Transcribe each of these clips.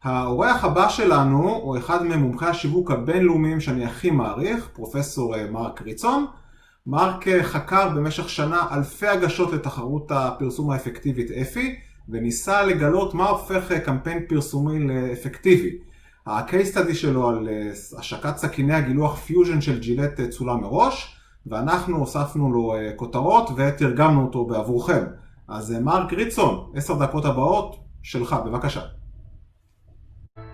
האורח הבא שלנו הוא אחד ממומחי השיווק הבינלאומיים שאני הכי מעריך, פרופסור מארק ריטסון. מארק חקר במשך שנה אלפי הגשות לתחרות הפרסום האפקטיבית אלפי, וניסה לגלות מה הופך קמפיין פרסומי לאפקטיבי. הקייס סטאדי שלו על השקת סכיני הגילוח פיוז'ן של ג'ילט צולם מראש, ואנחנו הוספנו לו כותרות ותרגמנו אותו בעבורכם. אז מארק ריטסון, 10 דקות הבאות שלך, בבקשה.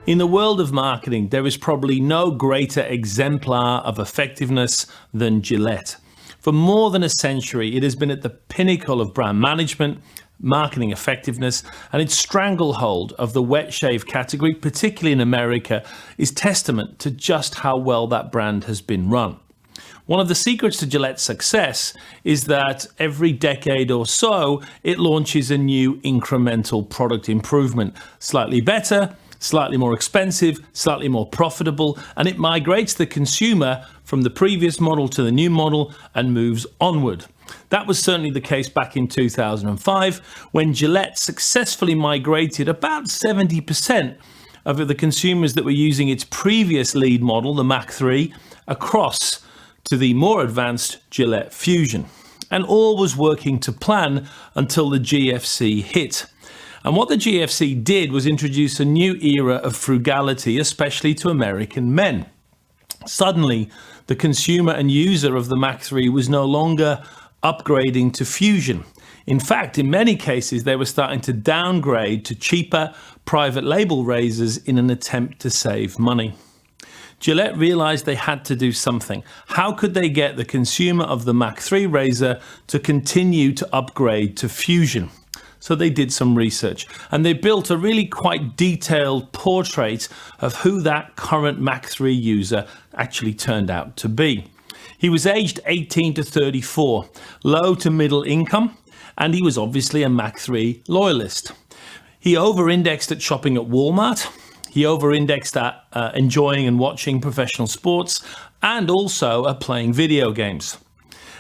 In the world of marketing, there is probably no greater exemplar of effectiveness than Gillette. For more than a century, it has been at the pinnacle of brand management, marketing effectiveness, and its stranglehold of the wet shave category, particularly in America, is testament to just how well that brand has been run. One of the secrets to Gillette's success is that every decade or so, it launches a new incremental product improvement, slightly better, slightly more expensive, slightly more profitable, and it migrates the consumer from the previous model to the new model and moves onward. That was certainly the case back in 2005, when Gillette successfully migrated about 70% of the consumers that were using its previous lead model, the Mach 3, across to the more advanced Gillette Fusion. And all was working to plan until the GFC hit. And what the GFC did was introduce a new era of frugality, especially to American men. Suddenly, the consumer and user of the Mach 3 was no longer upgrading to Fusion. In fact, in many cases, they were starting to downgrade to cheaper private label razors in an attempt to save money. Gillette realized they had to do something. How could they get the consumer of the Mach 3 razor to continue to upgrade to Fusion? So they did some research and they built a really quite detailed portrait of who that current Mach 3 user actually turned out to be. He was aged 18 to 34, low to middle income, and he was obviously a Mach 3 loyalist. He over-indexed at shopping at Walmart. He over-indexed at enjoying and watching professional sports and also at playing video games.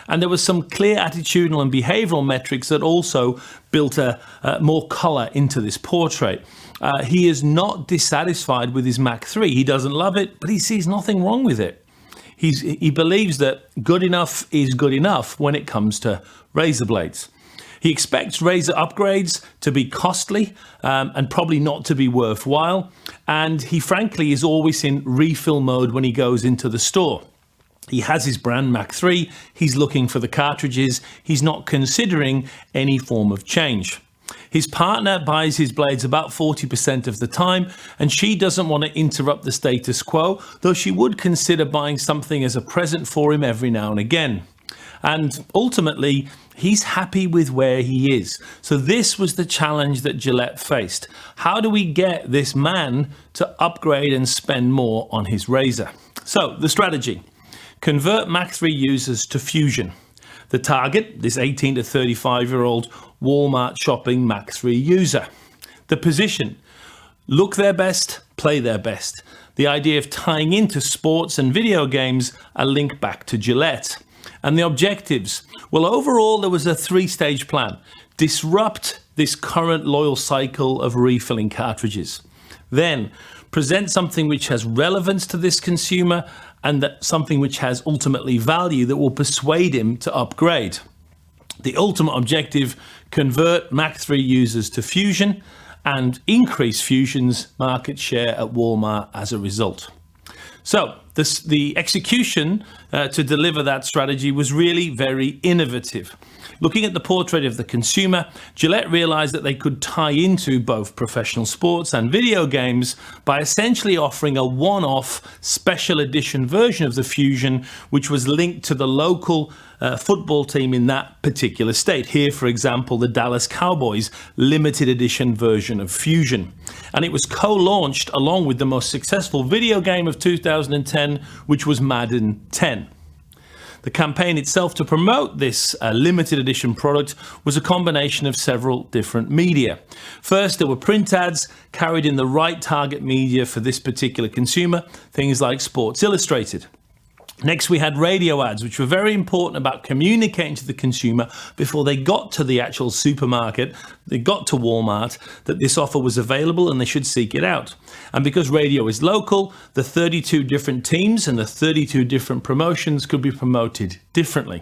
And there was some clear attitudinal and behavioral metrics that also built more color into this portrait. He is not dissatisfied with his Mach 3. He doesn't love it, but he sees nothing wrong with it. He believes that good enough is good enough when it comes to razor blades. He expects razor upgrades to be costly and probably not to be worthwhile. And he frankly is always in refill mode when he goes into the store. He has his brand Mach 3, he's looking for the cartridges, he's not considering any form of change. His partner buys his blades about 40% of the time, and she doesn't want to interrupt the status quo, though she would consider buying something as a present for him every now and again. And ultimately, he's happy with where he is. So this was the challenge that Gillette faced. How do we get this man to upgrade and spend more on his razor? So the strategy. Convert Mach 3 users to Fusion. The target, this 18 to 35-year-old Walmart shopping Mach 3 user. The position, look their best, play their best. The idea of tying into sports and video games a link back to Gillette. And the objectives, well, overall there was a 3-stage plan. Disrupt this current loyal cycle of refilling cartridges. Then present something which has relevance to this consumer and that something which has ultimately value that will persuade him to upgrade. The ultimate objective, convert Mach 3 users to Fusion and increase Fusion's market share at Walmart as a result. So the execution to deliver that strategy was really very innovative. Looking at the portrait of the consumer, Gillette realized that they could tie into both professional sports and video games by essentially offering a one-off special edition version of the Fusion, which was linked to the local football team in that particular state. Here, for example, the Dallas Cowboys limited edition version of Fusion. And it was co-launched along with the most successful video game of 2010, which was Madden 10. The campaign itself to promote this limited edition product was a combination of several different media. First, there were print ads carried in the right target media for this particular consumer, things like Sports Illustrated. Next, we had radio ads, which were very important about communicating to the consumer before they got to the actual supermarket, they got to Walmart, that this offer was available and they should seek it out. And because radio is local, the 32 different teams and the 32 different promotions could be promoted differently.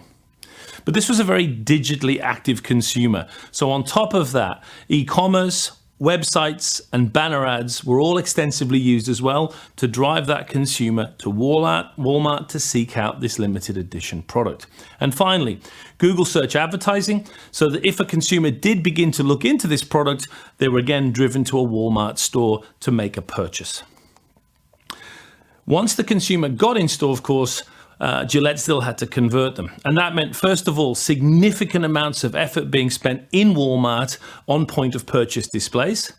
But this was a very digitally active consumer. So on top of that, e-commerce, websites and banner ads were all extensively used as well to drive that consumer to Walmart to seek out this limited edition product. And finally, Google search advertising, so that if a consumer did begin to look into this product, they were again driven to a Walmart store to make a purchase. Once the consumer got in store, of course, Gillette still had to convert them. And that meant, first of all, significant amounts of effort being spent in Walmart on point of purchase displays,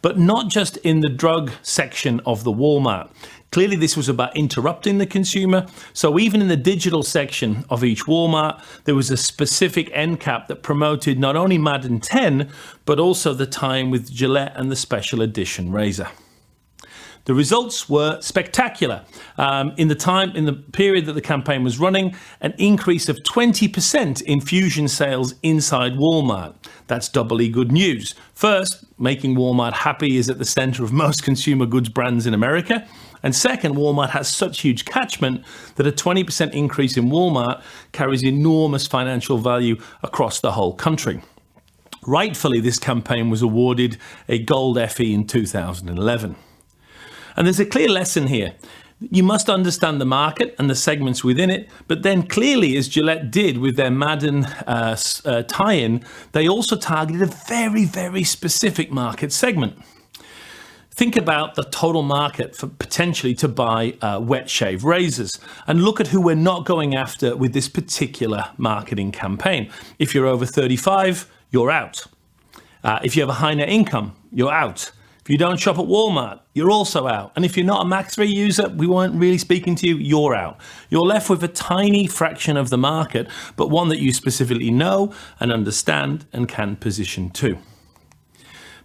but not just in the drug section of the Walmart. Clearly, this was about interrupting the consumer. So even in the digital section of each Walmart, there was a specific end cap that promoted not only Madden 10, but also the tie-in with Gillette and the special edition razor. The results were spectacular. In the period that the campaign was running, an increase of 20% in Fusion sales inside Walmart. That's doubly good news. First, making Walmart happy is at the center of most consumer goods brands in America. And second, Walmart has such huge catchment that a 20% increase in Walmart carries enormous financial value across the whole country. Rightfully, this campaign was awarded a Gold Effie in 2011. And there's a clear lesson here. You must understand the market and the segments within it, but then clearly, as Gillette did with their Madden tie-in, they also targeted a very, very specific market segment. Think about the total market for potentially to buy wet shave razors, and look at who we're not going after with this particular marketing campaign. If you're over 35, you're out. If you have a high net income, you're out. If you don't shop at Walmart, you're also out. And if you're not a Mac 3 user, we weren't really speaking to you, you're out. You're left with a tiny fraction of the market, but one that you specifically know and understand and can position to.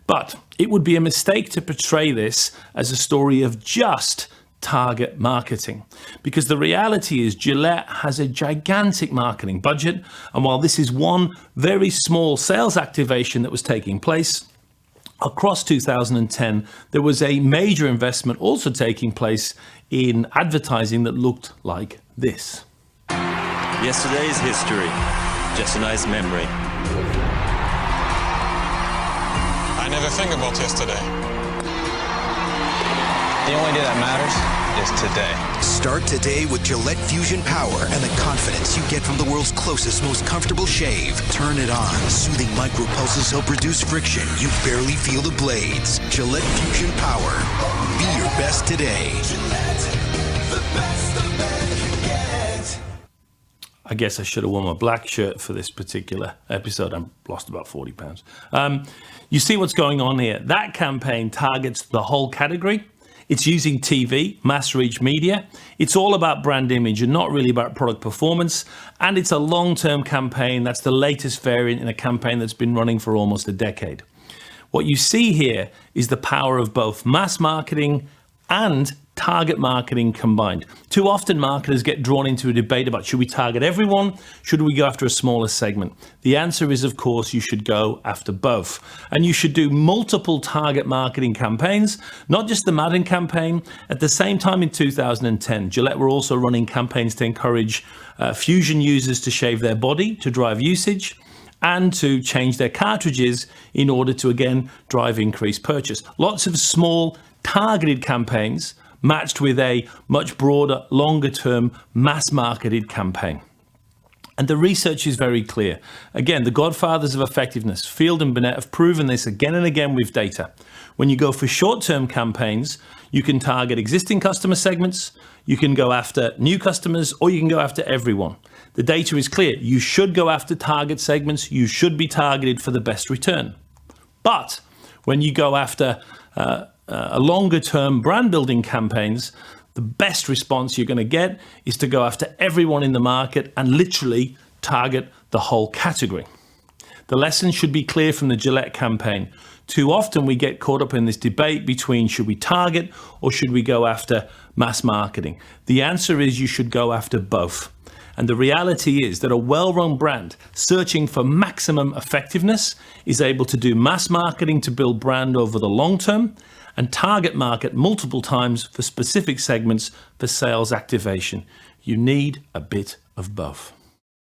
But it would be a mistake to portray this as a story of just target marketing, because the reality is Gillette has a gigantic marketing budget. And while this is one very small sales activation that was taking place, across 2010, there was a major investment also taking place in advertising that looked like this. Yesterday's history, just a nice memory. I never think about yesterday. The only day that matters is today. Start today with Gillette Fusion Power and the confidence you get from the world's closest, most comfortable shave. Turn it on. Soothing micropulses help reduce friction. You barely feel the blades. Gillette Fusion Power. Be your best today. Gillette, the best the man can get. I guess I should have worn my black shirt for this particular episode. I've lost about 40 pounds. You see what's going on here. That campaign targets the whole category. It's using TV, mass reach media. It's all about brand image and not really about product performance. And it's a long-term campaign. That's the latest variant in a campaign that's been running for almost a decade. What you see here is the power of both mass marketing and target marketing combined. Too often marketers get drawn into a debate about, should we target everyone? Should we go after a smaller segment? The answer is, of course, you should go after both. And you should do multiple target marketing campaigns, not just the Madden campaign. At the same time in 2010, Gillette were also running campaigns to encourage Fusion users to shave their body to drive usage, and to change their cartridges in order to, again, drive increased purchase. Lots of small targeted campaigns matched with a much broader, longer-term, mass-marketed campaign. And the research is very clear. Again, the godfathers of effectiveness, Field and Burnett, have proven this again and again with data. When you go for short-term campaigns, you can target existing customer segments, you can go after new customers, or you can go after everyone. The data is clear. You should go after target segments. You should be targeted for the best return. But when you go after a longer-term brand-building campaigns, the best response you're going to get is to go after everyone in the market and literally target the whole category. The lesson should be clear from the Gillette campaign. Too often we get caught up in this debate between should we target or should we go after mass marketing. The answer is you should go after both. And the reality is that a well-run brand searching for maximum effectiveness is able to do mass marketing to build brand over the long term and target market multiple times for specific segments for sales activation. You need a bit of both.